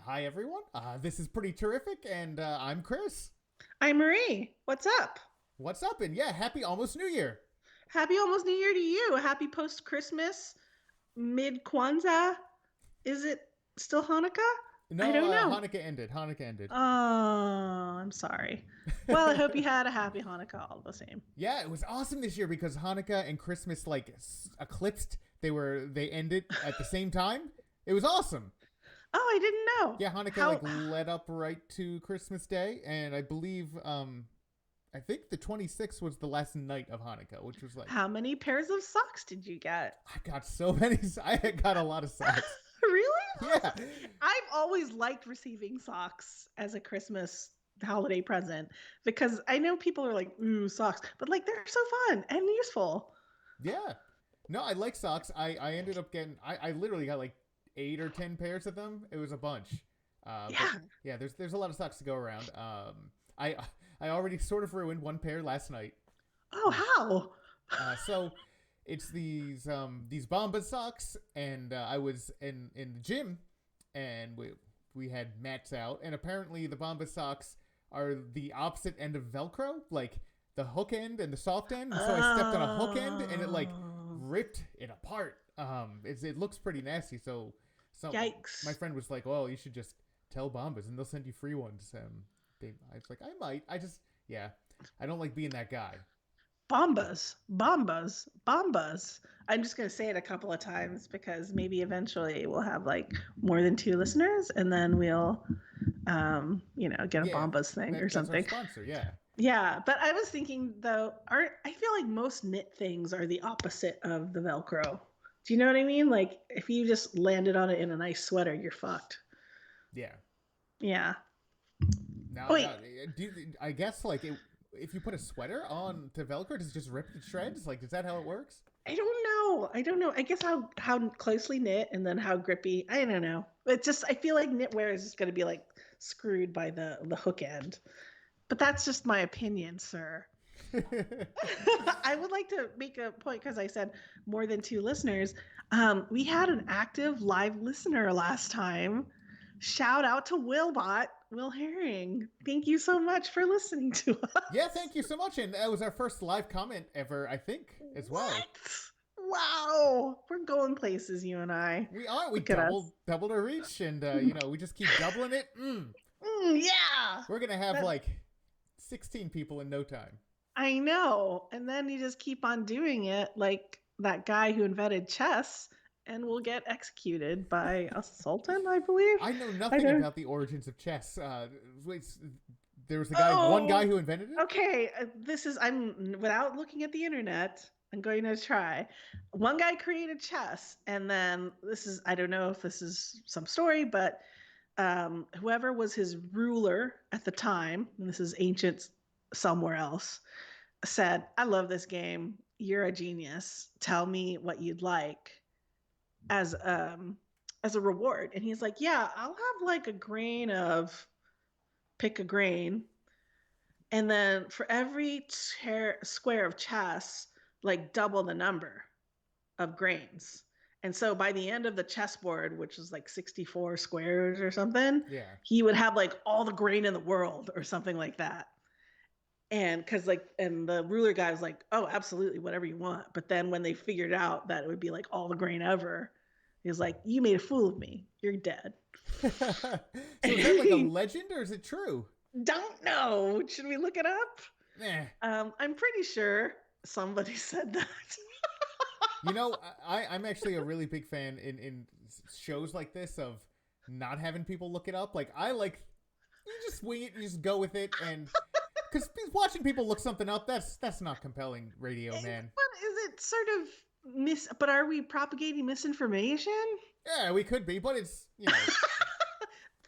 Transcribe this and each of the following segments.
Hi, everyone. This is pretty terrific, and I'm Chris. I'm Marie. What's up? What's up? And yeah, happy almost New Year. Happy almost New Year to you. Happy post Christmas, mid Kwanzaa. Is it still Hanukkah? I No, don't know. Hanukkah ended. Hanukkah ended. Oh, I'm sorry. Well, I hope you had a happy Hanukkah all the same. Yeah, it was awesome this year because Hanukkah and Christmas like eclipsed. They ended at the same time. It was awesome. Oh, I didn't know. Yeah, Hanukkah like How led up right to Christmas Day, and I believe I think the 26th was the last night of Hanukkah, which was like how many pairs of socks did you get? I got so many. I got a lot of socks. Really? Yeah, I've always liked receiving socks as a Christmas holiday present because I know people are like, ooh, socks, but like they're so fun and useful. yeah. No, I like socks. I ended up getting. I literally got like 8 or 10 pairs of them. It was a bunch. But Yeah. yeah, there's a lot of socks to go around. I already sort of ruined one pair last night. Oh, how? So it's these Bomba socks, and I was in the gym, and we had mats out, and apparently the Bomba socks are the opposite end of Velcro, like the hook end and the soft end. And so I stepped on a hook end, and it like Oh, ripped it apart. It looks pretty nasty. So my yikes. friend was like, "Well, you should just tell Bombas, and they'll send you free ones." I was like, "I might. I just yeah, I don't like being that guy." Bombas, bombas, bombas. I'm just going to say it a couple of times because maybe eventually we'll have like more than two listeners and then we'll, get a Yeah, bombas thing or that's our something. sponsor. Yeah, Yeah. But I was thinking though, I feel like most knit things are the opposite of the Velcro. Do you know what I mean? Like if you just landed on it in a nice sweater, you're fucked. yeah. Yeah. Now, Wait, I guess like if you put a sweater on to Velcro, does it just rip to shreds? Like, is that how it works? I don't know. I don't know. I guess how closely knit and then how grippy. I don't know. It's just I feel like knitwear is just going to be like screwed by the hook end. But that's just my opinion, sir. I would like to make a point because I said more than two listeners. We had an active live listener last time. Shout out to Will Herring. Thank you so much for listening to Yeah, us. thank you so much, and that was our first live comment ever, I think, as well. What? Wow. We're going places, you and I. We Look at us. doubled our reach, and we just keep doubling it. Yeah. We're gonna have That, like 16 people in no time. I know. And then you just keep on doing it like that guy who invented chess and will get executed by a sultan, I believe. I know I nothing don't. about the origins of chess. There was one guy Oh, who invented it. okay. I'm without looking at the internet. I'm going to try. One guy created chess, and then I don't know if this is some story, but whoever was his ruler at the time, and this is ancient somewhere else, said, I love this game. You're a genius. Tell me what you'd like as as a reward. And he's like, yeah, I'll have like a grain of pick a grain. And then for every square of chess, like double the number of grains. And so by the end of the chessboard, which is like 64 squares or something, Yeah. he would have like all the grain in the world or something like that. And because and the ruler guy was like, oh, absolutely, whatever you want. But then when they figured out that it would be like all the grain ever, he was like, you made a fool of me. You're dead. So is that like a legend or is it true? Don't know. Should we look it up? Eh. I'm pretty sure somebody said that. I'm actually a really big fan in shows like this of not having people look it up. Like I like you just wing it, you just go with it, and because watching people look something up, that's not compelling radio, man. But is it sort of but are we propagating misinformation? Yeah, we could be, but it's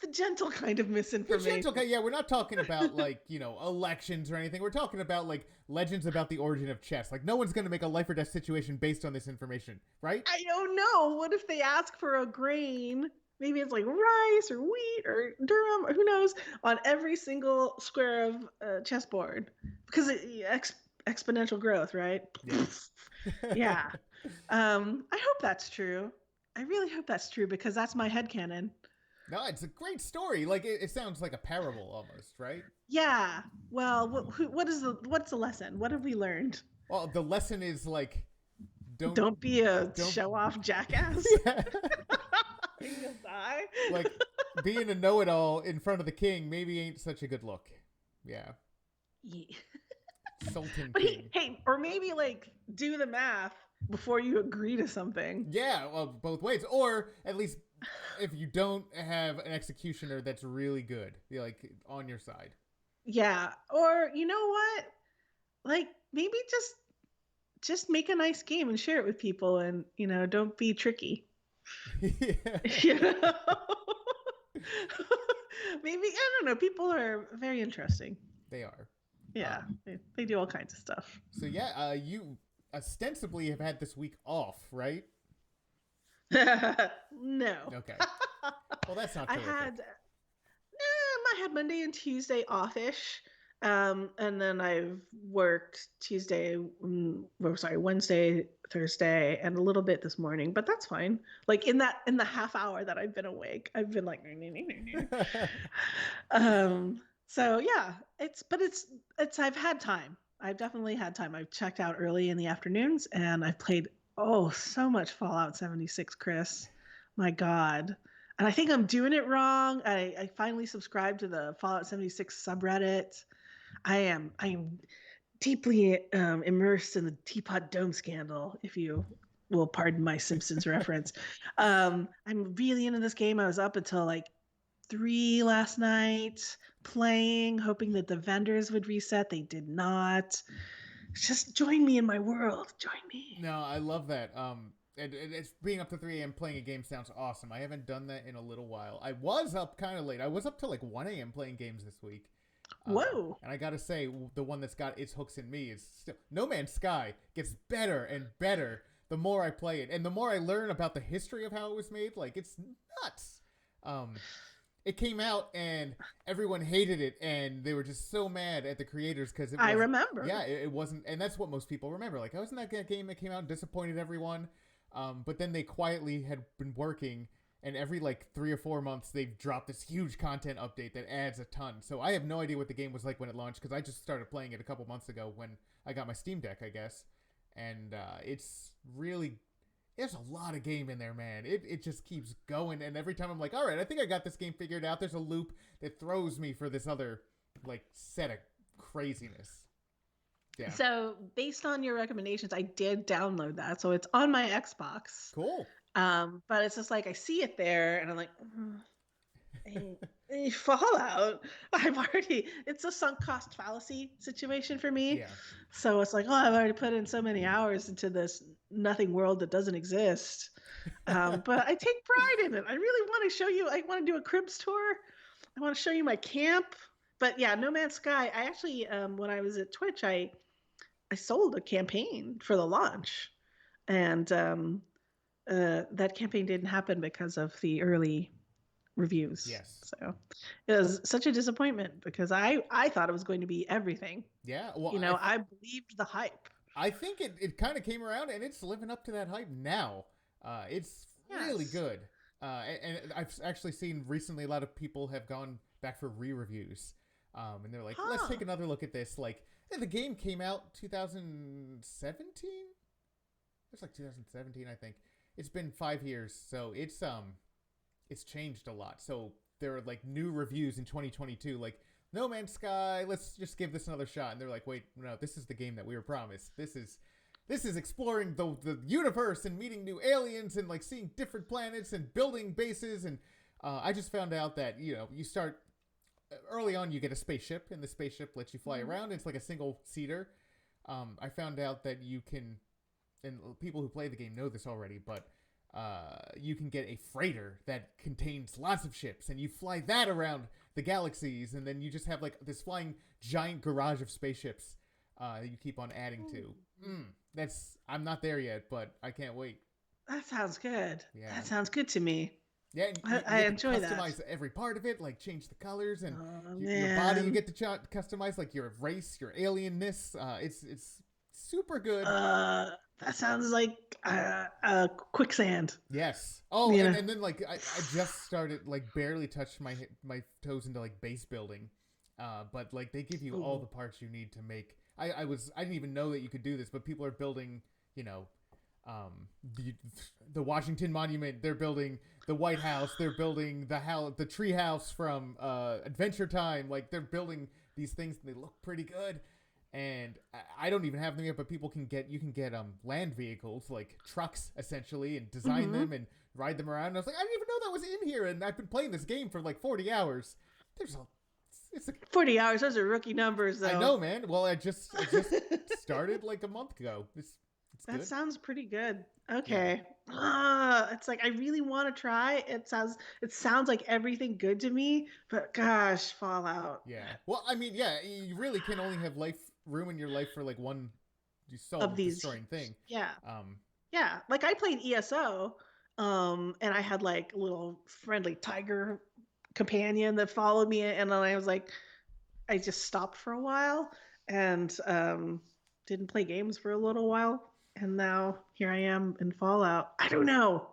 The gentle kind of the gentle. misinformation. Yeah, we're not talking about like elections or anything. We're talking about like legends about the origin of chess. Like no one's gonna make a life or death situation based on this information, right? I don't know. What if they ask for a grain? Maybe it's like rice or wheat or durum or who knows on every single square of chessboard because exponential growth, right? Yeah. Yeah. I hope that's true. I really hope that's true because that's my headcanon. No, it's a great story. Like it sounds like a parable almost, right? Yeah. Well, what's the lesson? What have we learned? Well, the lesson is like don't Don't be a don't show off jackass. yeah. You'll die. Like being a know-it-all in front of the king maybe ain't such a good look. Yeah. Yeah. Sultan But King. hey, or maybe like do the math before you agree to something. Yeah, well, both ways. Or at least if you don't have an executioner that's really good, you're like on your side. Yeah. Or you know what? Like maybe just make a nice game and share it with people, and don't be tricky. Yeah. You know? Maybe I don't know. People are very interesting. They are. Yeah, they do all kinds of stuff. So yeah, you ostensibly have had this week off, right? No. Okay. Well, that's not I terrific. had Monday and Tuesday offish. And then I've worked Wednesday, Thursday, and a little bit this morning, but that's fine. Like in the half hour that I've been awake, I've been like, so yeah, I've had time. I've definitely had time. I've checked out early in the afternoons, and I've played so much Fallout 76, Chris. My God. And I think I'm doing it wrong. I finally subscribed to the Fallout 76 subreddit. I am deeply immersed in the Teapot Dome scandal, if you will pardon my Simpsons reference. I'm really into this game. I was up until like 3 last night playing, hoping that the vendors would reset. They did not. Just join me in my world. Join me. No, I love that. And it's being up to 3 a.m. playing a game sounds awesome. I haven't done that in a little while. I was up kind of late. I was up till like 1 a.m. playing games this week. Whoa. And I gotta say, the one that's got its hooks in me is still No Man's Sky gets better and better the more I play it. And the more I learn about the history of how it was made, like, it's nuts. It came out and everyone hated it, and they were just so mad at the creators because I remember. Yeah, it wasn't, and that's what most people remember. Like, wasn't that game that came out and disappointed everyone? But then they quietly had been working, and every like 3 or 4 months they've dropped this huge content update that adds a ton. So I have no idea what the game was like when it launched, because I just started playing it a couple months ago when I got my Steam Deck, I guess. And there's a lot of game in there, man. It just keeps going, and every time I'm like, all right, I think I got this game figured out, there's a loop that throws me for this other like set of craziness. Yeah. So based on your recommendations, I did download that, so it's on my Xbox. Cool. But it's just like I see it there, and I'm like, Fallout. It's a sunk cost fallacy situation for me. Yeah. So it's like, I've already put in so many hours into this nothing world that doesn't exist. But I take pride in it. I really want to show you. I want to do a cribs tour. I want to show you my camp. But yeah, No Man's Sky. I actually, when I was at Twitch, I sold a campaign for the launch, and that campaign didn't happen because of the early reviews. Yes. So it was such a disappointment, because I thought it was going to be everything. Yeah. Well, I believed the hype. I think it kind of came around, and it's living up to that hype now. It's really good. And I've actually seen recently a lot of people have gone back for re-reviews. And they're like, let's take another look at this. Like, the game came out 2017? It's like 2017, I think. It's been 5 years, so it's changed a lot. So there are like new reviews in 2022, like No Man's Sky, let's just give this another shot. And they're like, wait, no, this is the game that we were promised. This is exploring the universe and meeting new aliens and like seeing different planets and building bases. And I just found out that, you start early on, you get a spaceship, and the spaceship lets you fly around. It's like a single seater. I found out that you can, and people who play the game know this already, but you can get a freighter that contains lots of ships, and you fly that around the galaxies, and then you just have like this flying giant garage of spaceships that you keep on adding to. I'm not there yet, but I can't wait. That sounds good. Yeah. That sounds good to me. Yeah, I enjoy that. Customize every part of it, like change the colors, and your body you get to customize, like your race, your alienness. It's super good. That sounds like quicksand. Yes. Oh, You know. and then like I just started like barely touched my toes into like base building, but like they give you all Ooh. the parts you need to make. I didn't even know that you could do this, but people are building, you know, the Washington Monument. They're building the White House. They're building the tree house from Adventure Time. Like they're building these things, and they look pretty good. And I don't even have them yet, but you can get land vehicles like trucks essentially, and design Mm-hmm. them and ride them around. And I was like, I didn't even know that was in here, and I've been playing this game for like 40 hours. There's a it's a 40 hours. Those are rookie numbers, I though. know, man. Well, I just started like a month ago. It's That good. sounds pretty good. Yeah. Okay. It's like I really want to try. It sounds like everything good to me, but gosh, Fallout Yeah. Well, I mean, yeah, you really can only have life room in your life for like one soul of these. destroying thing. Yeah. Um, Yeah. Like I played ESO, and I had like a little friendly tiger companion that followed me, and then I was like, I just stopped for a while and didn't play games for a little while, and now here I am in Fallout. I don't know.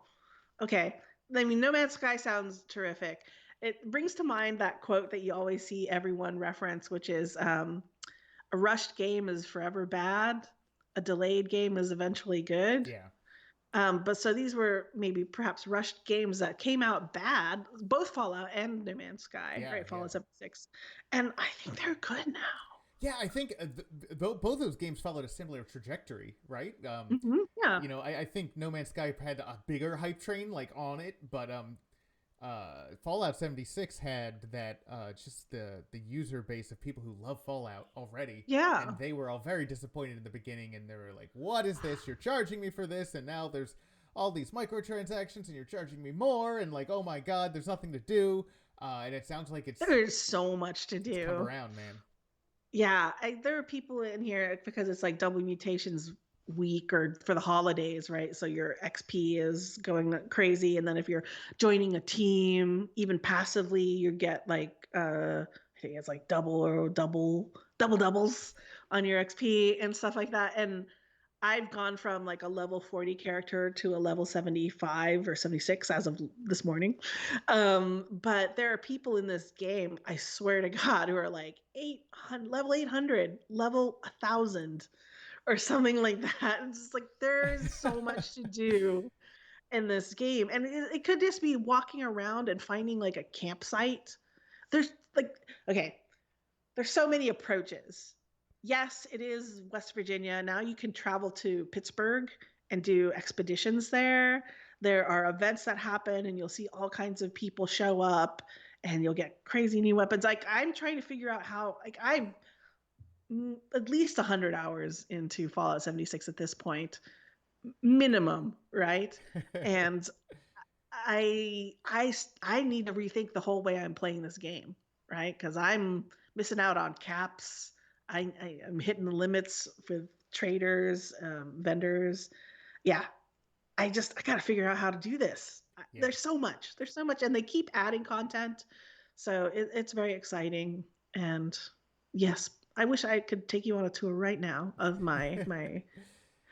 Okay. I mean, No Man's Sky sounds terrific. It brings to mind that quote that you always see everyone reference, which is a rushed game is forever bad, a delayed game is eventually good. yeah. But so these were maybe perhaps rushed games that came out bad, both Fallout and No Man's Sky, Yeah, right? yeah. Fallout 76. And I think they're good now. Yeah, I think both those games followed a similar trajectory, right? Yeah. I think No Man's Sky had a bigger hype train like on it, but Fallout 76 had that just the user base of people who love Fallout already, Yeah. and they were all very disappointed in the beginning, and they were like, "What is this? You're charging me for this, and now there's all these microtransactions, and you're charging me more, and like, oh my god, there's nothing to do." And it sounds like There's so much to it's come do. around, man. Yeah, there are people in here because it's like double mutations week or for the holidays, right? So your XP is going crazy, and then if you're joining a team, even passively, you get like I think it's like double doubles on your XP and stuff like that. And I've gone from like a level 40 character to a level 75 or 76 as of this morning. But there are people in this game, I swear to God, who are like 800, level 800, level 1,000, or something like that. It's just like there's so much to do in this game. And it could just be walking around and finding like a campsite. There's like, okay, there's so many approaches. Yes, it is West Virginia. Now you can travel to Pittsburgh and do expeditions there. There are events that happen, and you'll see all kinds of people show up, and you'll get crazy new weapons. Like I'm trying to figure out how. Like I'm at least 100 hours into Fallout 76 at this point, minimum, right? And I need to rethink the whole way I'm playing this game, right? Because I'm missing out on caps. I'm hitting the limits with traders, vendors. Yeah, I got to figure out how to do this. Yeah. There's so much. There's so much, and they keep adding content, so it's very exciting. And yes, I wish I could take you on a tour right now of my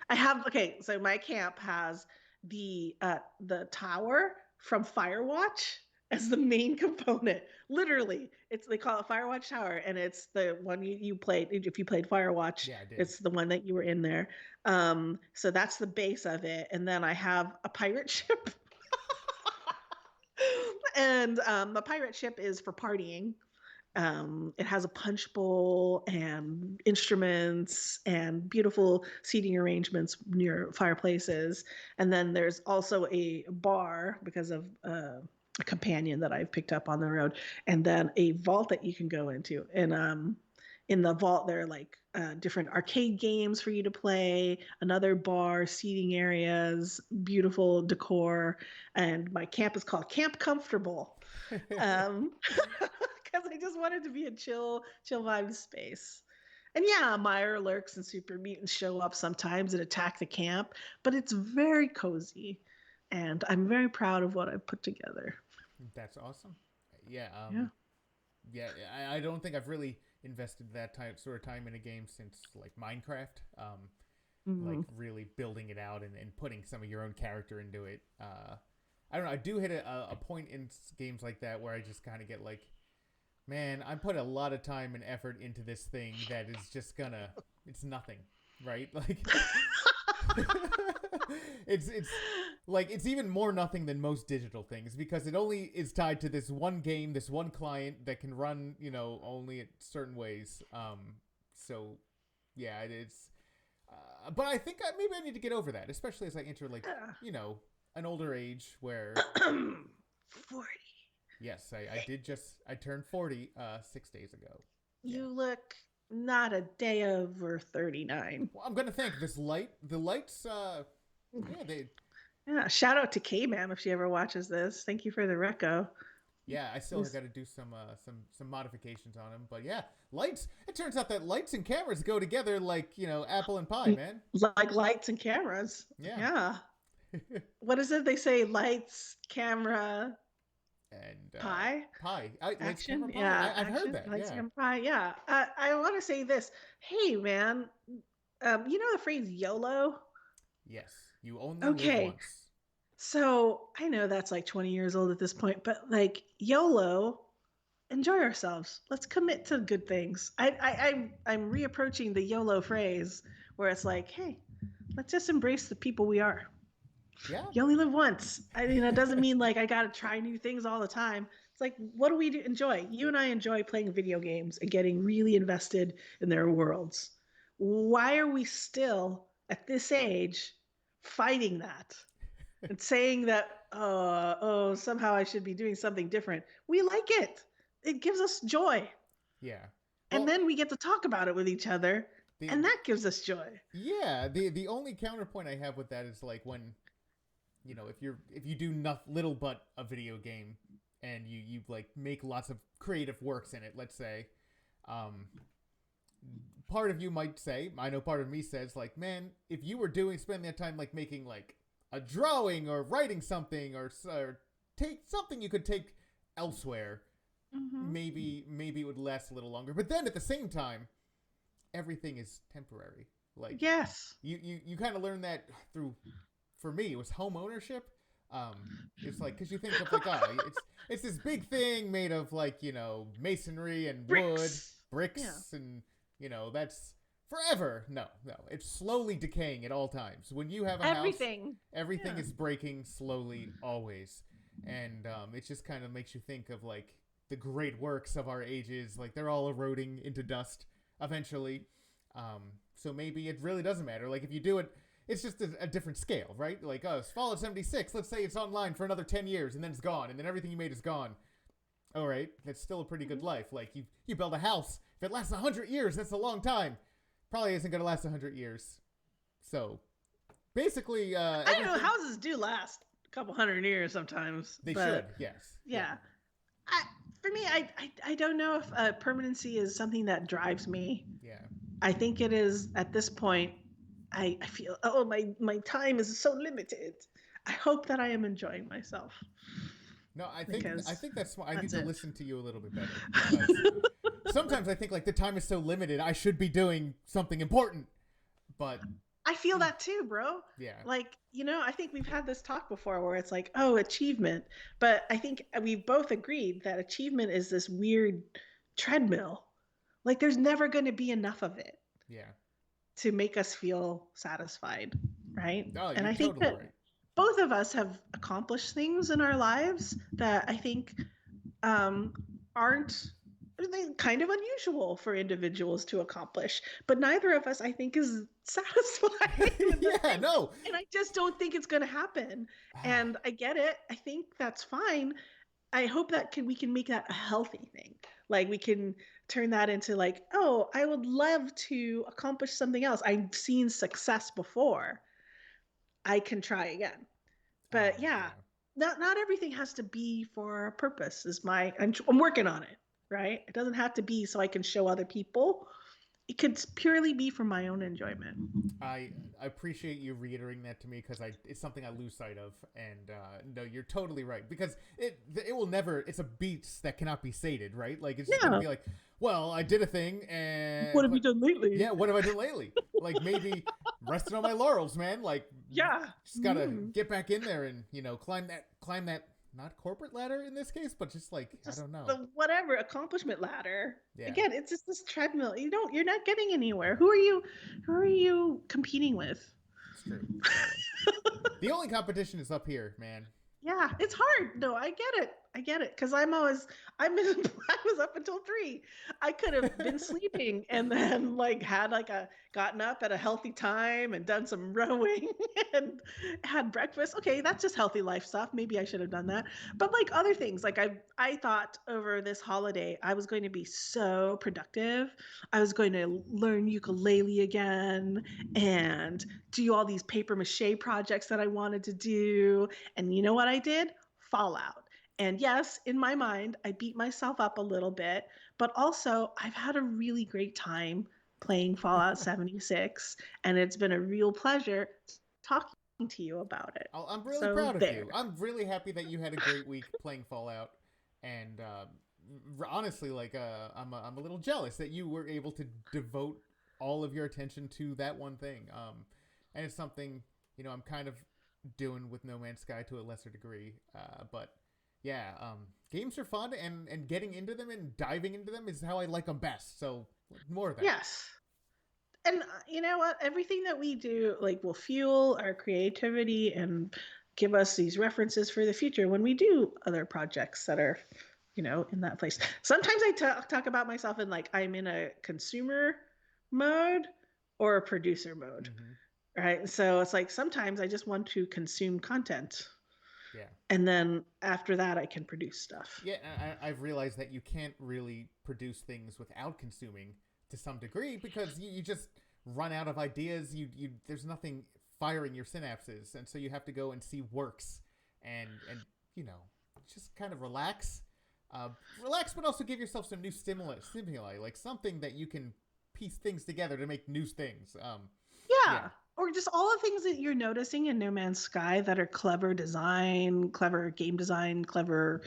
I have okay, so my camp has the tower from Firewatch as the main component. Literally, it's they call it Firewatch Tower, and it's the one you played. If you played Firewatch, Yeah, I did. it's the one that you were in there. So that's the base of it, and then I have a pirate ship, and the pirate ship is for partying. It has a punch bowl and instruments and beautiful seating arrangements near fireplaces. And then there's also a bar because of a companion that I've picked up on the road, and then a vault that you can go into. And in the vault, there are like different arcade games for you to play, another bar, seating areas, beautiful decor. And my camp is called Camp Comfortable. Um, because I just wanted to be a chill vibe space. And yeah, Meyer lurks and super mutants show up sometimes and attack the camp, but it's very cozy, and I'm very proud of what I've put together. That's awesome. Yeah. Yeah. Yeah. I don't think I've really invested that sort of time in a game since like Minecraft. like Mhm. really building it out and putting some of your own character into it. I don't know. I do hit a point in games like that where I just kind of get like, man, I put a lot of time and effort into this thing that is just gonna, it's nothing, right? Like, it's like it's even more nothing than most digital things because it only is tied to this one game, this one client that can run, only at certain ways. So yeah, it's. But I think maybe I need to get over that, especially as I enter like an older age where 40. yes, I turned 40 6 days ago. Yeah. You look not a day over 39. Well, I'm gonna thank this light. The lights. Yeah, they. Yeah, shout out to K-Man if she ever watches this. Thank you for the reco. Yeah, I still got to do some modifications on them, but yeah, lights. It turns out that lights and cameras go together like apple and pie, man. Like lights and cameras. Yeah. What is it they say? Lights, camera, And pie. Pie. Lights, Action. camera, pie. Yeah, I've action, heard that. lights, Yeah. camera, pie. Yeah. I want to say this. Hey, man. You know the phrase YOLO? Yes. You only live Okay. once. So I know that's like 20 years old at this point, but like YOLO, enjoy ourselves. Let's commit to good things. I'm reapproaching the YOLO phrase where it's like, hey, let's just embrace the people we are. Yeah. You only live once. I mean, it doesn't mean like I got to try new things all the time. It's like, what do we enjoy? You and I enjoy playing video games and getting really invested in their worlds. Why are we still at this age fighting that? And saying that, somehow I should be doing something different. We like it. It gives us joy. Yeah. Well, and then we get to talk about it with each other, and that gives us joy. Yeah. The only counterpoint I have with that is like when, if you do little but a video game, and you like make lots of creative works in it, let's say, part of you might say, I know part of me says like, man, if you were spending that time like making like a drawing or writing something or take something you could take elsewhere, maybe it would last a little longer. But then at the same time, everything is temporary. Like yes, you kind of learn that through. For me, it was home ownership. It's like because you think of like it's this big thing made of like masonry and wood, bricks, and that's forever. No, it's slowly decaying at all times. When you have a house, everything is breaking slowly always, and it just kind of makes you think of like the great works of our ages, like they're all eroding into dust eventually. So maybe it really doesn't matter. Like if you do it, it's just a different scale, right? Like Fallout 76. Let's say it's online for another 10 years and then it's gone, and then everything you made is gone. All right, that's still a pretty good life. Like you build a house. If it lasts 100 years, that's a long time. Probably isn't going to last 100 years. So, basically, I don't know. Houses do last a couple hundred years sometimes. They should, yes. Yeah. For me, I don't know if permanency is something that drives me. Yeah. I think it is at this point. I feel my time is so limited. I hope that I am enjoying myself. No, I think that's why I need to listen to you a little bit better. Sometimes I think like the time is so limited, I should be doing something important. But I feel that too, bro. Yeah. Like, I think we've had this talk before where it's like, oh, achievement. But I think we've both agreed that achievement is this weird treadmill. Like there's never going to be enough of it. Yeah. To make us feel satisfied, right? Oh, and I think totally that right. Both of us have accomplished things in our lives that I think aren't kind of unusual for individuals to accomplish, but neither of us, I think, is satisfied. Yeah, no. And I just don't think it's going to happen. And I get it. I think that's fine. I hope that we can make that a healthy thing. Like we can turn that into like, oh, I would love to accomplish something else. I've seen success before. I can try again. But not everything has to be for a purpose. I'm working on it, right? It doesn't have to be so I can show other people. it could purely be for my own enjoyment. I appreciate you reiterating that to me because it's something I lose sight of, and no, you're totally right because it will never. It's a beast that cannot be sated, right? Like it's just gonna Yeah. be like, well, I did a thing, and What have you done lately? yeah, what have I done lately? Like maybe resting on my laurels, man. Like Yeah. just gotta get back in there and climb that not corporate ladder in this case, but just like Just I don't know. the whatever accomplishment ladder. Yeah. Again, it's just this treadmill. You're not getting anywhere. Who are you competing with? It's true. The only competition is up here, man. Yeah, it's hard. No, I get it. Because I was up until 3. I could have been sleeping and then like had gotten up at a healthy time and done some rowing and had breakfast. Okay, that's just healthy life stuff. Maybe I should have done that. But like other things, like I thought over this holiday I was going to be so productive. I was going to learn ukulele again and do all these paper mache projects that I wanted to do. And you know what I did? Fallout. And yes, in my mind, I beat myself up a little bit, but also I've had a really great time playing Fallout 76, and it's been a real pleasure talking to you about it. I'm really proud of you. I'm really happy that you had a great week playing Fallout, and honestly, like I'm a little jealous that you were able to devote all of your attention to that one thing. And it's something I'm kind of doing with No Man's Sky to a lesser degree, but. Yeah, games are fun, and getting into them and diving into them is how I like them best. So more of that. Yes. And you know what? Everything that we do like will fuel our creativity and give us these references for the future when we do other projects that are, in that place. Sometimes I talk about myself in like I'm in a consumer mode or a producer mode, right? So it's like sometimes I just want to consume content. Yeah. And then after that, I can produce stuff. Yeah, I've realized that you can't really produce things without consuming to some degree because you just run out of ideas. You there's nothing firing your synapses, and so you have to go and see works and just kind of relax, but also give yourself some new stimuli, like something that you can piece things together to make new things. Yeah. Or just all the things that you're noticing in No Man's Sky that are clever design, clever game design, clever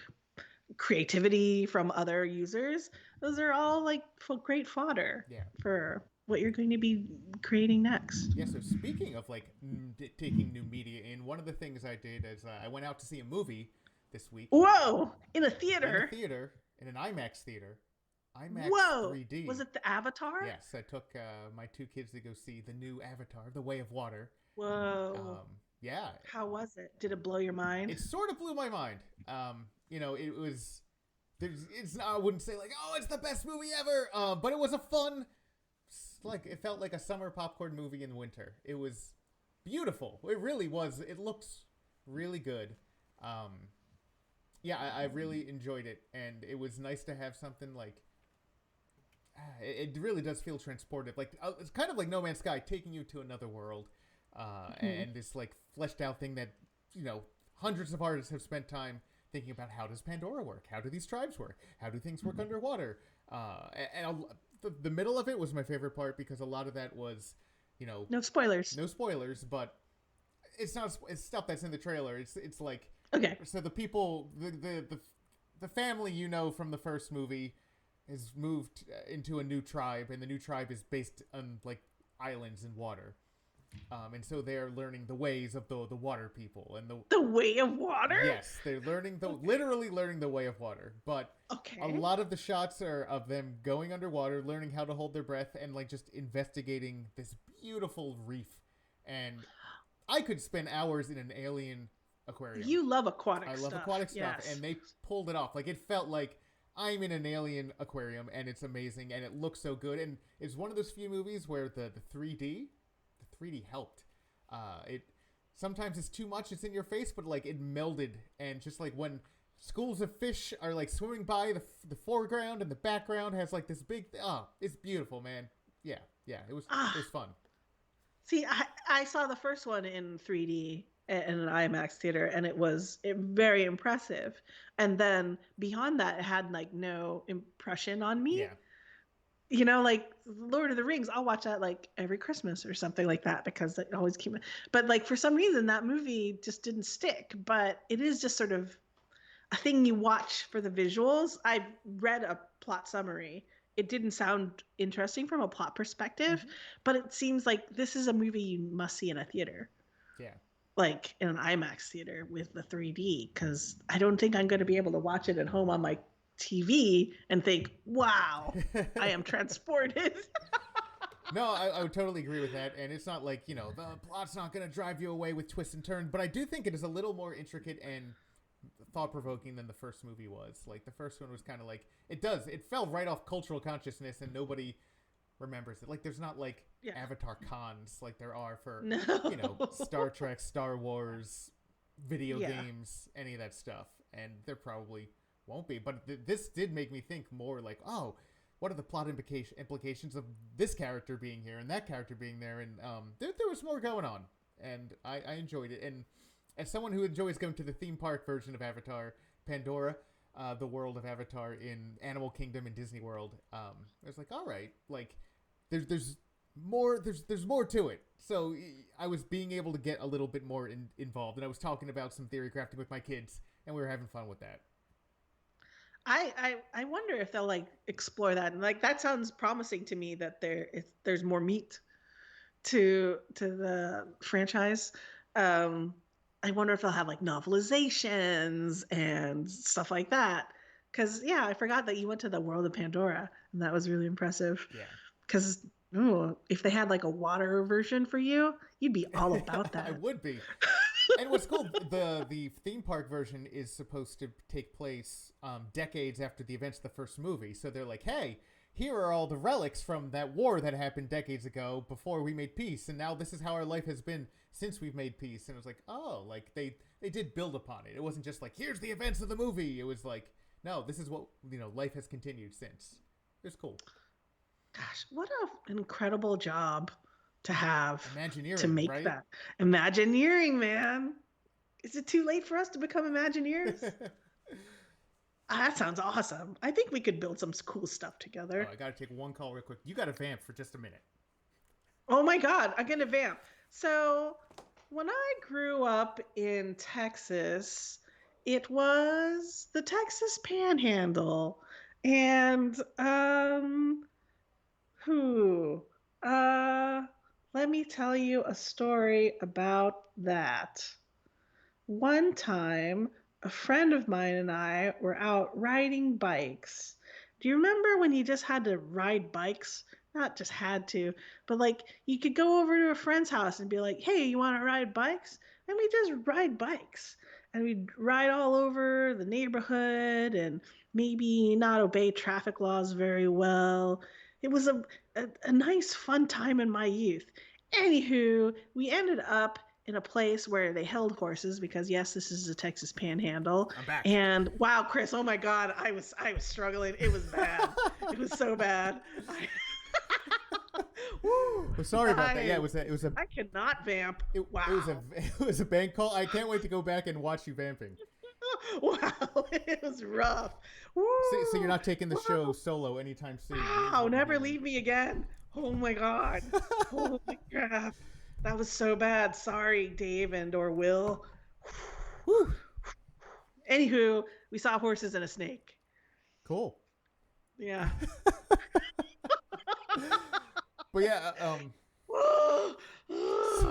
creativity from other users. Those are all like great fodder for what you're going to be creating next. Yeah, so speaking of like taking new media in, one of the things I did is I went out to see a movie this week. Whoa! In a theater? In an IMAX theater. IMAX Whoa! 3D. Was it the Avatar? Yes, I took my 2 kids to go see the new Avatar, The Way of Water. Whoa. Yeah. How was it? Did it blow your mind? It sort of blew my mind. It was. I wouldn't say like, oh, it's the best movie ever. But it was a fun. Like it felt like a summer popcorn movie in winter. It was beautiful. It really was. It looked really good. Yeah, I really enjoyed it, and it was nice to have something like. It really does feel transportive. Like it's kind of like No Man's Sky taking you to another world, and this like fleshed out thing that hundreds of artists have spent time thinking about. How does Pandora work? How do these tribes work? How do things work underwater? And the middle of it was my favorite part because a lot of that was, no spoilers, but it's not. It's stuff that's in the trailer. It's like okay. So the people, the family from the first movie. Has moved into a new tribe, and the new tribe is based on like islands and water, and so they're learning the ways of the water people and the way of water. Yes, they're literally learning the way of water. But a lot of the shots are of them going underwater, learning how to hold their breath, and like just investigating this beautiful reef. And I could spend hours in an alien aquarium. You love aquatic stuff. I love aquatic stuff, yes. And they pulled it off. Like it felt like. I'm in an alien aquarium, and it's amazing, and it looks so good. And it's one of those few movies where the 3D helped. It sometimes it's too much; it's in your face, but like it melded, and just like when schools of fish are like swimming by, the foreground and the background has like this big. It's beautiful, man. Yeah, it was fun. See, I saw the first one in 3D. In an IMAX theater, and it was very impressive. And then beyond that, it had like no impression on me. Yeah. like Lord of the Rings, I'll watch that like every Christmas or something like that because it always keep. But like for some reason that movie just didn't stick. But it is just sort of a thing you watch for the visuals. I read a plot summary. It didn't sound interesting from a plot perspective, but it seems like this is a movie you must see in a theater. Yeah. Like in an IMAX theater with the 3D, because I don't think I'm going to be able to watch it at home on my TV and think, wow, I am transported. No, I would totally agree with that. And it's not like, the plot's not going to drive you away with twists and turns, but I do think it is a little more intricate and thought-provoking than the first movie was. Like, the first one was kind of like, it fell right off cultural consciousness and nobody remembers it. Like, there's not like Avatar cons like there are for, Star Trek, Star Wars, video games, any of that stuff. And there probably won't be. But this did make me think more like, oh, what are the plot implications of this character being here and that character being there? And there was more going on. And I enjoyed it. And as someone who enjoys going to the theme park version of Avatar, Pandora, the world of Avatar in Animal Kingdom and Disney World, I was like, all right, like there's more to it. So I was being able to get a little bit more involved, and I was talking about some theory crafting with my kids, and we were having fun with that. I wonder if they'll like explore that, and like that sounds promising to me that there's more meat to the franchise. I wonder if they'll have like novelizations and stuff like that. Because I forgot that you went to the world of Pandora, and that was really impressive. Yeah. Because if they had like a water version for you, you'd be all about that. I would be. And what's cool, the theme park version is supposed to take place decades after the events of the first movie. So they're like, hey, here are all the relics from that war that happened decades ago before we made peace. And now this is how our life has been since we've made peace. And it was like, oh, like they did build upon it. It wasn't just like, here's the events of the movie. It was like, no, this is what, life has continued since. It was cool. Gosh, what an incredible job to have. Imagineering, to make right? that. Imagineering, man. Is it too late for us to become Imagineers? That sounds awesome. I think we could build some cool stuff together. Oh, I got to take one call real quick. You got to vamp for just a minute. Oh my God, I'm going to vamp. So when I grew up in Texas, it was the Texas Panhandle. And, let me tell you a story about that. One time, a friend of mine and I were out riding bikes. Do you remember when you just had to ride bikes? Not just had to, but like you could go over to a friend's house and be like, hey, you want to ride bikes? And we just ride bikes. And we'd ride all over the neighborhood and maybe not obey traffic laws very well. It was a nice, fun time in my youth. Anywho, we ended up in a place where they held horses because yes, this is the Texas Panhandle. I'm back. And wow, Chris, oh my God, I was struggling. It was bad. It was so bad. Well, sorry about that. Yeah, it was a. I cannot vamp. Wow. It was a bank call. I can't wait to go back and watch you vamping. Wow, it was rough. So you're not taking the show solo anytime soon. Wow, never leave me again. Oh my God. Holy crap. That was so bad. Sorry, Dave or Will. Whew. Anywho, we saw horses and a snake. Cool. Yeah. But yeah,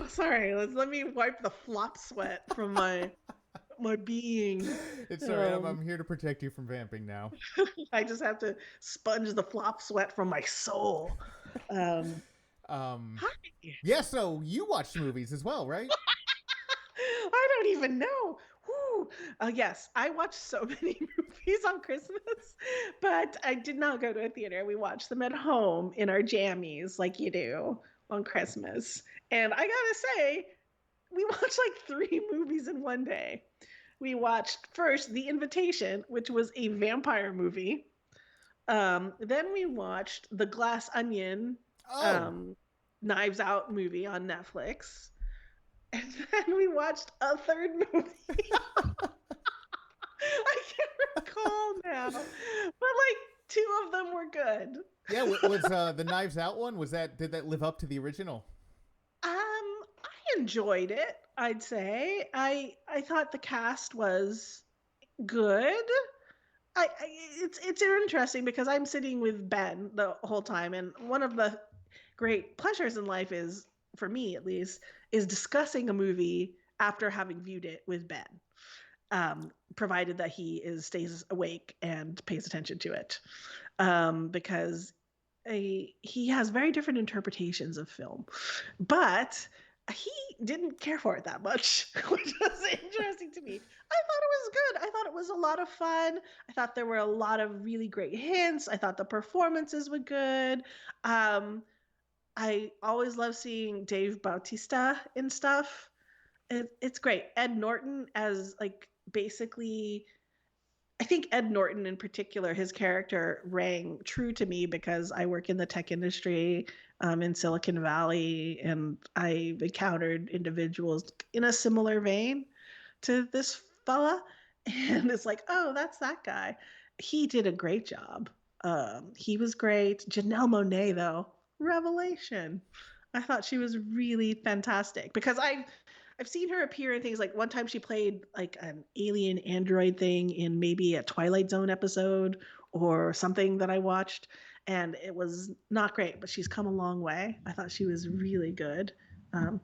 sorry. Let me wipe the flop sweat from my being. It's all right. I'm here to protect you from vamping now. I just have to sponge the flop sweat from my soul. Hi. Yeah, so you watch movies as well, right? I don't even know. Yes, I watched so many movies on Christmas, but I did not go to a theater. We watched them at home in our jammies like you do on Christmas. And I gotta say, we watched like 3 movies in one day. We watched first The Invitation, which was a vampire movie. Then we watched The Glass Onion, Knives Out movie on Netflix. And then we watched a third movie. I can't recall now. But like Two of them were good. Yeah, was the Knives Out one? Did that live up to the original? I enjoyed it. I'd say I thought the cast was good. It's interesting because I'm sitting with Ben the whole time, and one of the great pleasures in life is, for me at least, is discussing a movie after having viewed it with Ben, provided that he stays awake and pays attention to it, because he has very different interpretations of film, but he didn't care for it that much, which was interesting to me. I thought it was good. I thought it was a lot of fun. I thought there were a lot of really great hints. I thought the performances were good. I always love seeing Dave Bautista in stuff. It's great. Ed Norton as like basically, I think Ed Norton in particular, his character rang true to me because I work in the tech industry in Silicon Valley, and I've encountered individuals in a similar vein to this fella. And it's like, oh, that's that guy. He did a great job. He was great. Janelle Monáe, though, revelation. I thought she was really fantastic because I've seen her appear in things like one time she played like an alien android thing in maybe a Twilight Zone episode or something that I watched, and it was not great, but she's come a long way. I thought she was really good.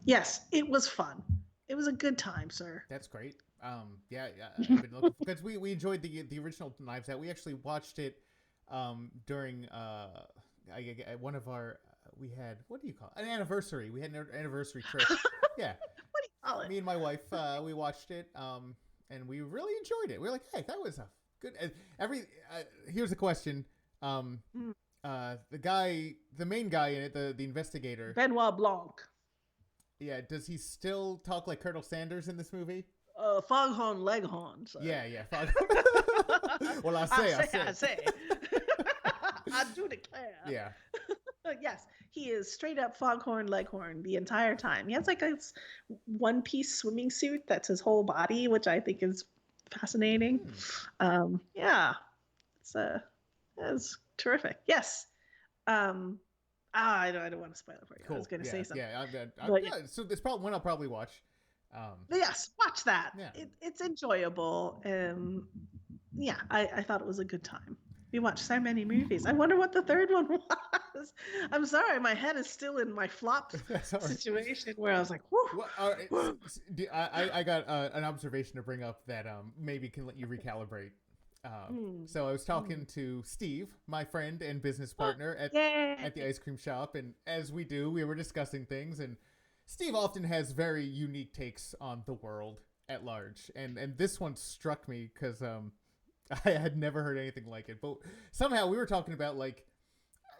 Yes, it was fun. It was a good time, sir. That's great. Yeah, I've been looking because we enjoyed the original Knives Out. We actually watched it during one of our we had, what do you call it? An anniversary. We had an anniversary trip. Yeah. What do you call it? Me and my wife, we watched it, and we really enjoyed it. We were like, hey, that was a good. Here's a question. The main guy in it, the investigator, Benoit Blanc. Yeah, does he still talk like Colonel Sanders in this movie? Foghorn Leghorn. So. Yeah. Well, I say. I do declare. Yeah. Yes, he is straight up Foghorn Leghorn the entire time. He has like a one-piece swimming suit that's his whole body, which I think is fascinating. Yeah, it's terrific. Yes. I don't want to spoil it for you. Cool. I was going to say something. Yeah, so it's probably one I'll probably watch. Yes, watch that. Yeah. It's enjoyable. Yeah, I thought it was a good time. We watched so many movies. I wonder what the third one was. I'm sorry, my head is still in my flop situation where I was like, whoo. Well, I got an observation to bring up that maybe can let you recalibrate. So I was talking to Steve, my friend and business partner at the ice cream shop, and as we do, we were discussing things, and Steve often has very unique takes on the world at large, and this one struck me because I had never heard anything like it. But somehow we were talking about like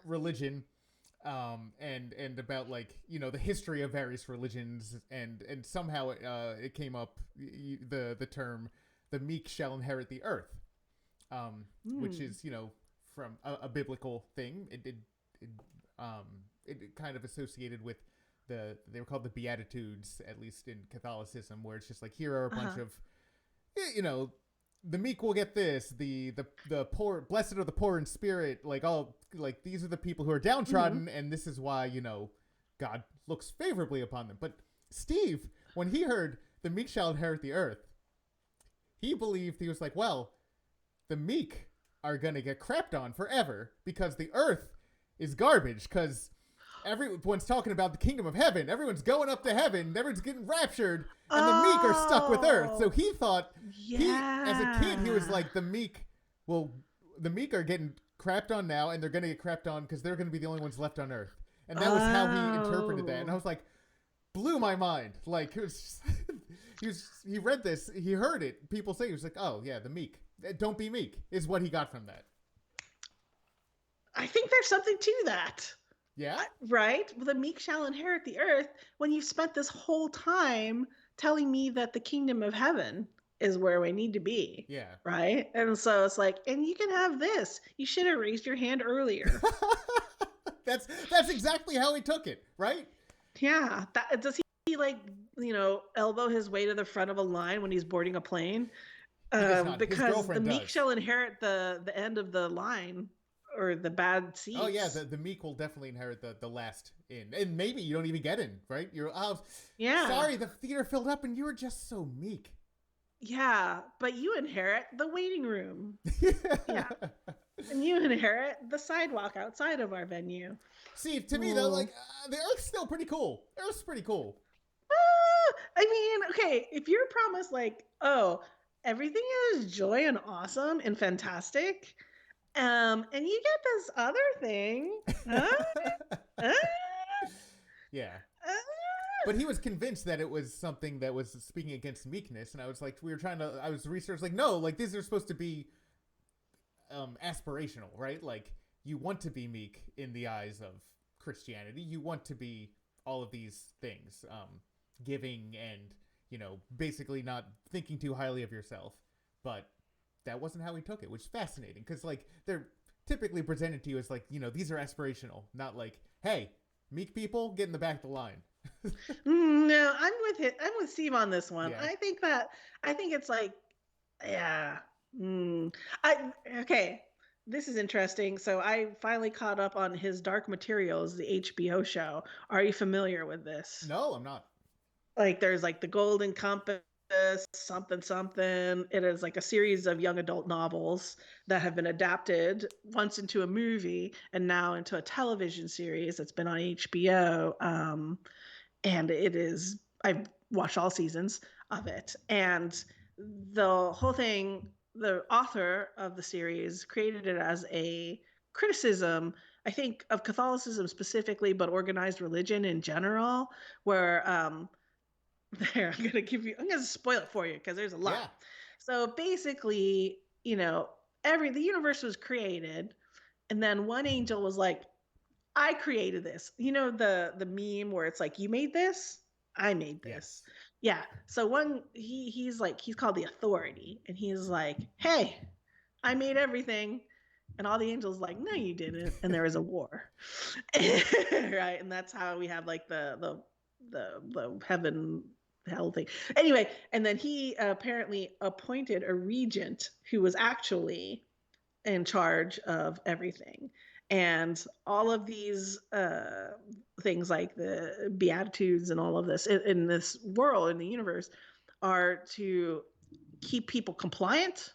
religion, and about like, you know, the history of various religions, and somehow it came up, the term "the meek shall inherit the earth," which is, you know, from a biblical thing. It kind of associated with they were called the Beatitudes, at least in Catholicism, where it's just like, here are a bunch of, you know, the meek will get this, the poor, blessed are the poor in spirit, like these are the people who are downtrodden, and this is why, you know, God looks favorably upon them. But Steve, when he heard the meek shall inherit the earth, he was like, well, the meek are gonna get crapped on forever because the earth is garbage, because everyone's talking about the kingdom of heaven. Everyone's going up to heaven. Everyone's getting raptured. And the meek are stuck with earth. So he thought, as a kid, he was like, the meek are getting crapped on now, and they're going to get crapped on because they're going to be the only ones left on earth. And that was how he interpreted that. And I was like, blew my mind. Like, it was just, he read this, he heard it. People say, he was like, oh, yeah, the meek. Don't be meek, is what he got from that. I think there's something to that. Yeah. Right? Well, the meek shall inherit the earth, when you've spent this whole time telling me that the kingdom of heaven is where we need to be. Yeah. Right? And so it's like, and you can have this. You should have raised your hand earlier. That's exactly how he took it, right? Yeah. Does he like, you know, elbow his way to the front of a line when he's boarding a plane? Because the meek shall inherit the end of the line. or the bad seats. Oh yeah, the Meek will definitely inherit the last in, and maybe you don't even get in, right? You're Yeah. sorry, the theater filled up, and you were just so meek. Yeah, but you inherit the waiting room. Yeah. And you inherit the sidewalk outside of our venue. See, to me though, Mm. like the Earth's still pretty cool. Earth's pretty cool. I mean, okay, if you're promised like, oh, everything is joy and awesome and fantastic, and you get this other thing, uh, uh, Yeah. uh, But he was convinced that it was something that was speaking against meekness, and I was like, I was researching, like, no, like these are supposed to be aspirational, right? Like you want to be meek in the eyes of Christianity. You want to be all of these things, giving and basically not thinking too highly of yourself. But that wasn't how he took it, which is fascinating because like they're typically presented to you as like these are aspirational, not like hey meek people get in the back of the line. no, I'm with it. I'm with Steve on this one. Yeah. I think it's like, yeah. I okay. This is interesting. So I finally caught up on his Dark Materials, the HBO show. Are you familiar with this? No, I'm not. Like there's like the Golden Compass, something something. It is like a series of young adult novels that have been adapted once into a movie and now into a television series that's been on HBO. And it is, I've watched all seasons of it, and the whole thing, the author of the series created it as a criticism, I think, of Catholicism specifically, but organized religion in general, where there, I'm gonna spoil it for you because there's a lot. Yeah. So basically, the universe was created, and then one angel was like, I created this. You know the meme where it's like, you made this, I made this. Yes. Yeah. So he's called the authority, and he's like, hey, I made everything. And all the angels like, no, you didn't. And there was a war. Right. And that's how we have like the heaven hell thing. Anyway, and then he apparently appointed a regent who was actually in charge of everything. And all of these things like the Beatitudes and all of this in this world, in the universe, are to keep people compliant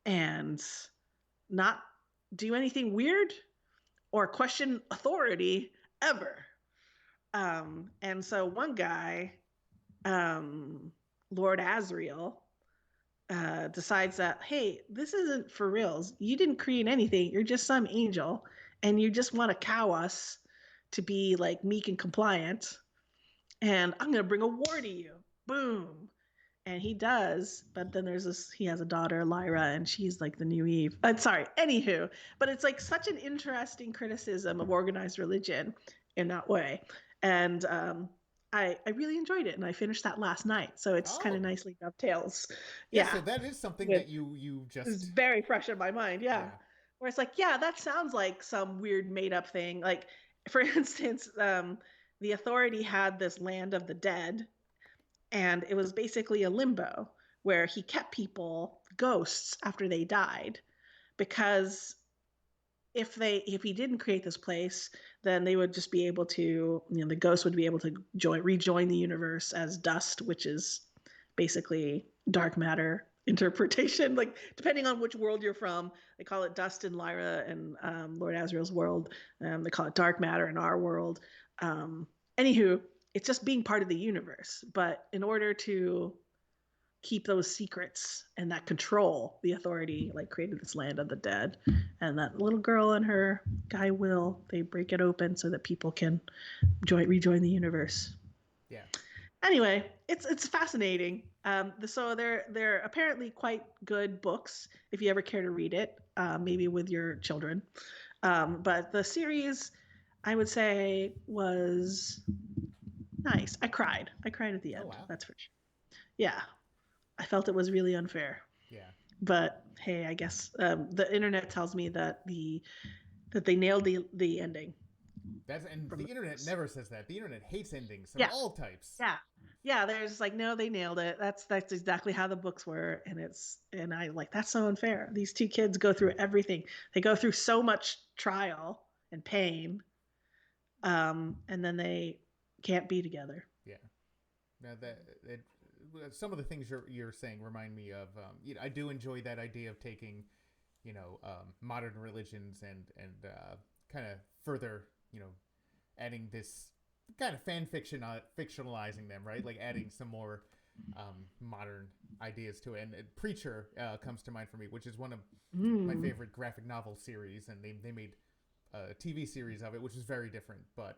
and not do anything weird or question authority ever. And so one guy, Lord Asriel, decides that, hey, this isn't for reals. You didn't create anything. You're just some angel, and you just want to cow us to be like meek and compliant. And I'm gonna bring a war to you. Boom. And he does, but then there's this. He has a daughter, Lyra, and she's like the new Eve. Sorry. Anywho, but it's like such an interesting criticism of organized religion in that way, and I really enjoyed it, and I finished that last night. So it's kind of Oh. nicely dovetails. Yeah, Yeah, so that is something with that you it's just very fresh in my mind. Yeah, yeah. where it's like, yeah, that sounds like some weird made up thing. Like, for instance, the authority had this land of the dead, and it was basically a limbo where he kept people ghosts after they died, because if he didn't create this place, then they would just be able to, the ghosts would be able to rejoin the universe as dust, which is basically dark matter interpretation. Like depending on which world you're from, they call it dust in Lyra and Lord Asriel's world. They call it dark matter in our world. Anywho, it's just being part of the universe. But in order to keep those secrets and that control, the authority like created this land of the dead, and that little girl and her guy Will, they break it open so that people can rejoin the universe. Yeah. Anyway, it's fascinating. So they're apparently quite good books if you ever care to read it, maybe with your children. But the series, I would say, was nice. I cried at the Oh end. wow. That's for sure. Yeah, I felt it was really unfair. Yeah. But hey, I guess the internet tells me that they nailed the ending. The internet never says that. The internet hates endings of Yeah. all types. Yeah. Yeah, they're just like, no, they nailed it. That's exactly how the books were, and I like that's so unfair. These two kids go through everything. They go through so much trial and pain, and then they can't be together. Yeah. Now some of the things you're saying remind me of. I do enjoy that idea of taking, modern religions and kind of further, adding this kind of fan fiction, fictionalizing them, right? Like adding some more modern ideas to it. And Preacher comes to mind for me, which is one of my favorite graphic novel series, and they made a TV series of it, which is very different. But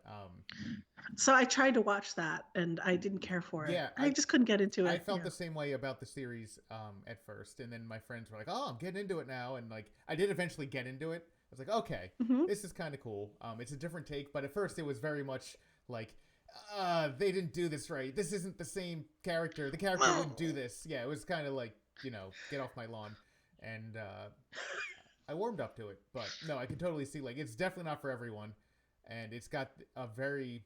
so I tried to watch that, and I didn't care for it. Yeah, I just couldn't get into it. I felt the same way about the series at first, and then my friends were like, "Oh, I'm getting into it now," and like I did eventually get into it. I was like, "Okay, this is kind of cool." It's a different take, but at first it was very much like, they didn't do this right. This isn't the same character. The character wouldn't do this. Yeah, it was kind of like, get off my lawn. And I warmed up to it. But no, I can totally see, like, it's definitely not for everyone. And it's got a very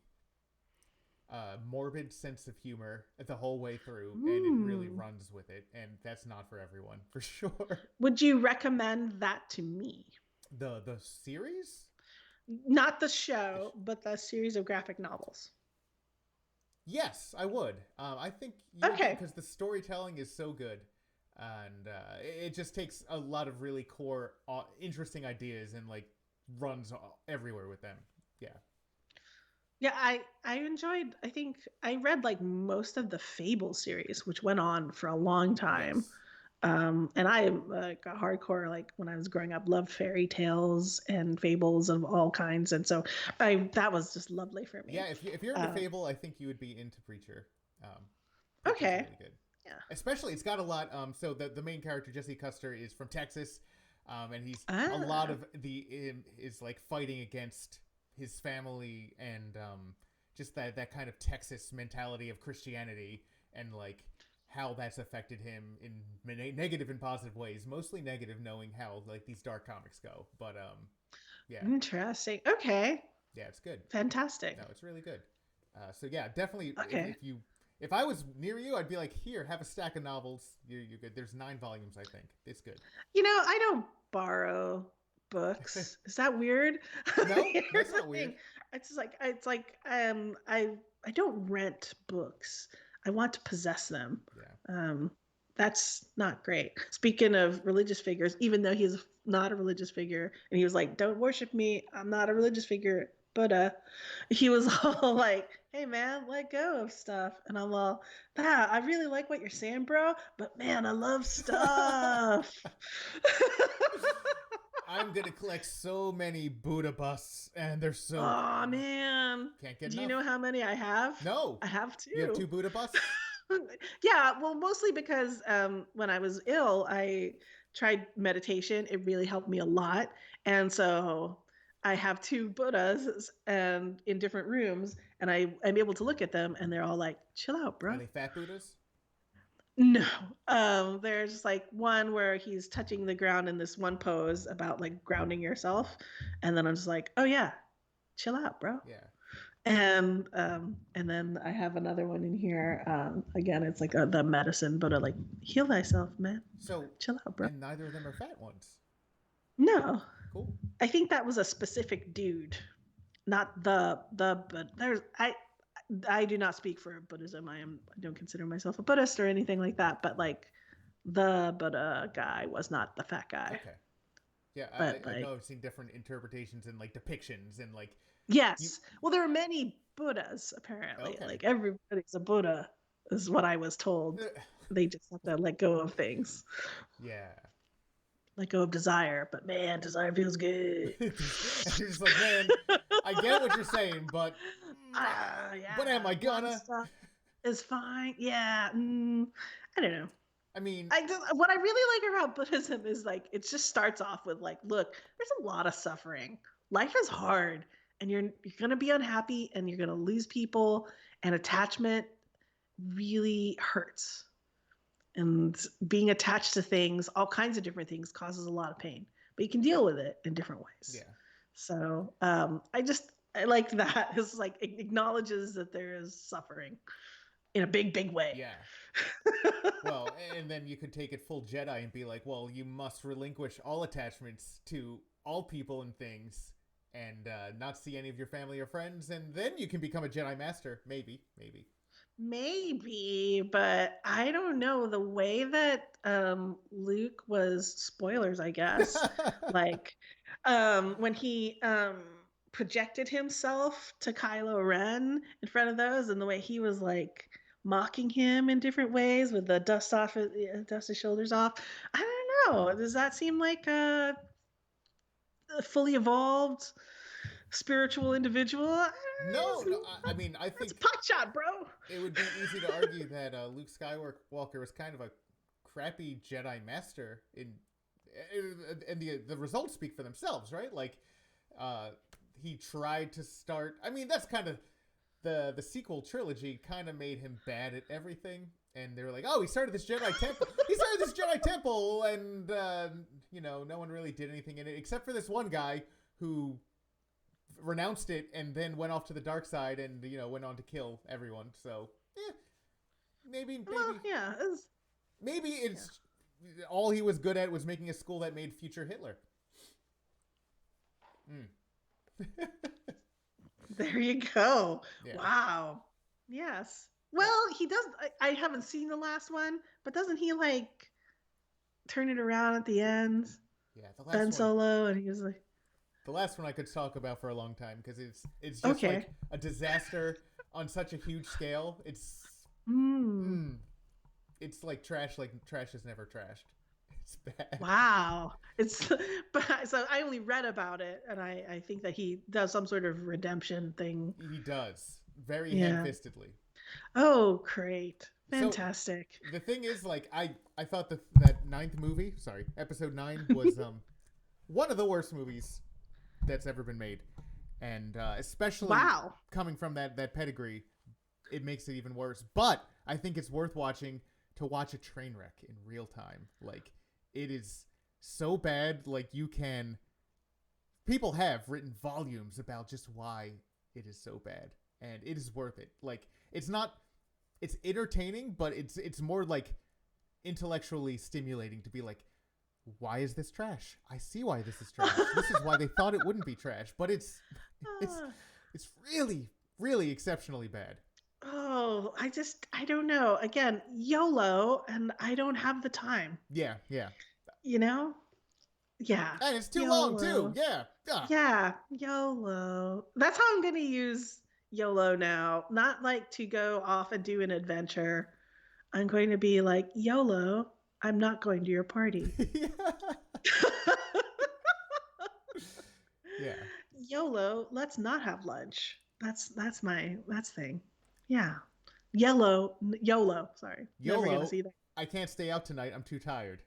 morbid sense of humor the whole way through. And it really runs with it. And that's not for everyone, for sure. Would you recommend that to me? The series? Not the show, but the series of graphic novels. Yes, I would. I think because the storytelling is so good, and it just takes a lot of really core, interesting ideas and like runs everywhere with them. Yeah. Yeah, I enjoyed. I think I read like most of the Fable series, which went on for a long time. Yes. And I am like a hardcore, like when I was growing up, loved fairy tales and fables of all kinds. And so that was just lovely for me. Yeah, if you're into Fable, I think you would be into Preacher. Okay. Really good. Yeah. Especially, it's got a lot. So the main character, Jesse Custer, is from Texas. And he's a lot of is like fighting against his family and just that kind of Texas mentality of Christianity and like how that's affected him in negative and positive ways. Mostly negative, knowing how like these dark comics go. But yeah. Interesting. Okay. Yeah, it's good. Fantastic. No, it's really good. So yeah, definitely. Okay. If I was near you, I'd be like, here, have a stack of novels. You're good. There's 9 volumes, I think. It's good. I don't borrow books. Is that weird? No, that's not weird. It's like I don't rent books. I want to possess them. Yeah. That's not great. Speaking of religious figures, even though he's not a religious figure, and he was like, "Don't worship me. I'm not a religious figure." But he was all like, "Hey man, let go of stuff." And I'm all, I really like what you're saying, bro. But man, I love stuff. I'm gonna collect so many Buddha busts, and they're so. Oh man! Can't get enough. Do you know how many I have? No, I have 2. You have 2 Buddha busts. Yeah, well, mostly because when I was ill, I tried meditation. It really helped me a lot, and so I have 2 Buddhas and in different rooms, and I'm able to look at them, and they're all like, "Chill out, bro." Are they fat Buddhas? No, there's like one where he's touching the ground in this one pose about like grounding yourself, and then I'm just like, oh yeah, chill out, bro. Yeah. And then I have another one in here. Again, it's like the medicine, but like heal thyself, man. So chill out, bro. And neither of them are fat ones. No. Cool. I think that was a specific dude, not but I do not speak for Buddhism. I don't consider myself a Buddhist or anything like that. But like, the Buddha guy was not the fat guy. Okay. Yeah, I know I've seen different interpretations and like depictions and like. Yes. Well, there are many Buddhas apparently. Okay. Like everybody's a Buddha, is what I was told. They just have to let go of things. Yeah. Let go of desire, but man, desire feels good. You're just like, man, I get what you're saying, but yeah, what am I gonna? Is fine. Yeah, I don't know. I mean, what I really like about Buddhism is like it just starts off with like, look, there's a lot of suffering. Life is hard, and you're gonna be unhappy, and you're gonna lose people, and attachment really hurts. And being attached to things, all kinds of different things, causes a lot of pain. But you can deal with it in different ways. Yeah. So I I like that. It's like it acknowledges that there is suffering in a big, big way. Yeah. Well, and then you could take it full Jedi and be like, well, you must relinquish all attachments to all people and things and not see any of your family or friends, and then you can become a Jedi Master. Maybe, maybe. Maybe, but I don't know. The way that Luke was, spoilers, I guess, like when he projected himself to Kylo Ren in front of those, and the way he was like mocking him in different ways with the dust his shoulders off. I don't know. Does that seem like a fully evolved spiritual individual? No, no. I mean, I That's think a pot shot, bro. it would be easy to argue that Luke Skywalker was kind of a crappy Jedi Master and the results speak for themselves, right? Like, he tried to start. I mean, that's kind of the sequel trilogy kind of made him bad at everything, and they were like, "Oh, he started this Jedi temple. He started this Jedi temple, and no one really did anything in it except for this one guy who renounced it and then went off to the dark side and went on to kill everyone." So, maybe, Well, yeah, maybe it's all he was good at was making a school that made future Hitler. there you go. Yeah. Wow. Yes. Well, he does. I haven't seen the last one, but doesn't he like turn it around at the end? Yeah, the last Ben one. Solo, and he was like, The last one I could talk about for a long time because it's just okay. like a disaster on such a huge scale. It's it's like trash is never trashed. It's bad. Wow. It's but so I only read about it, and I think that he does some sort of redemption thing. He does very Yeah. ham-fistedly. Oh, great. Fantastic. So, the thing is, like, I thought that ninth movie, sorry, episode 9 was one of the worst movies that's ever been made, and especially coming from that pedigree, it makes it even worse. But I think it's worth watching to watch a train wreck in real time. Like, it is so bad. Like, people have written volumes about just why it is so bad, and it is worth it. Like, it's entertaining, but it's more like intellectually stimulating to be like, why is this trash? I see why this is trash. This is why they thought it wouldn't be trash, but it's really, really exceptionally bad. Oh, I don't know. Again, YOLO, and I don't have the time. Yeah. Yeah. And it's too YOLO. long too. Yeah. Yeah, YOLO. That's how I'm going to use YOLO now. Not like to go off and do an adventure. I'm going to be like, YOLO, I'm not going to your party. Yeah. YOLO, let's not have lunch. That's thing. Yeah. YOLO, sorry. YOLO, never gonna see that. I can't stay out tonight. I'm too tired.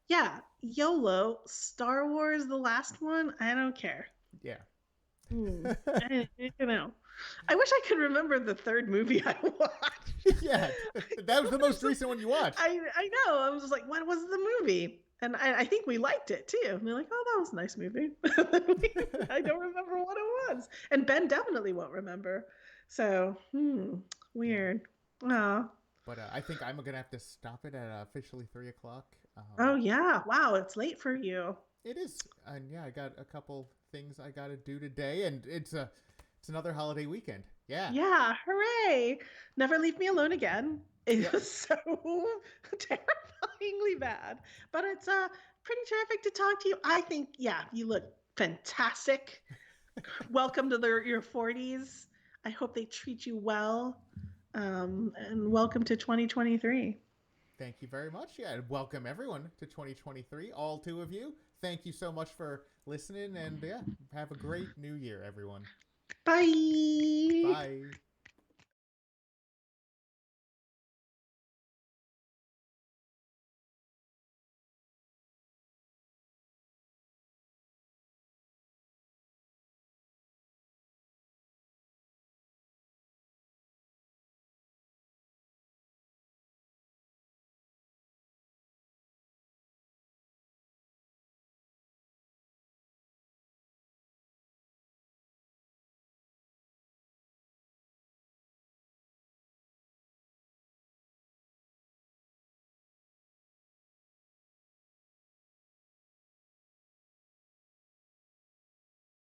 Yeah. YOLO, Star Wars, the last one, I don't care. Yeah. I wish I could remember the third movie I watched. Yeah. That was the most recent one you watched. I know. I was just like, what was the movie? And I think we liked it too. And we're like, oh, that was a nice movie. I don't remember what it was. And Ben definitely won't remember. So, weird. Oh. But I think I'm going to have to stop it at officially 3 o'clock. Oh, yeah. Wow. It's late for you. It is. And yeah, I got a couple things I got to do today. And it's another holiday weekend. Yeah. Yeah. Hooray. Never leave me alone again. It was so terrifyingly bad. But it's pretty terrific to talk to you. I think, yeah, you look fantastic. Welcome to your 40s. I hope they treat you well. And welcome to 2023. Thank you very much. Yeah, and welcome everyone to 2023. All 2 of you. Thank you so much for listening. And yeah, have a great new year, everyone. Bye. Bye.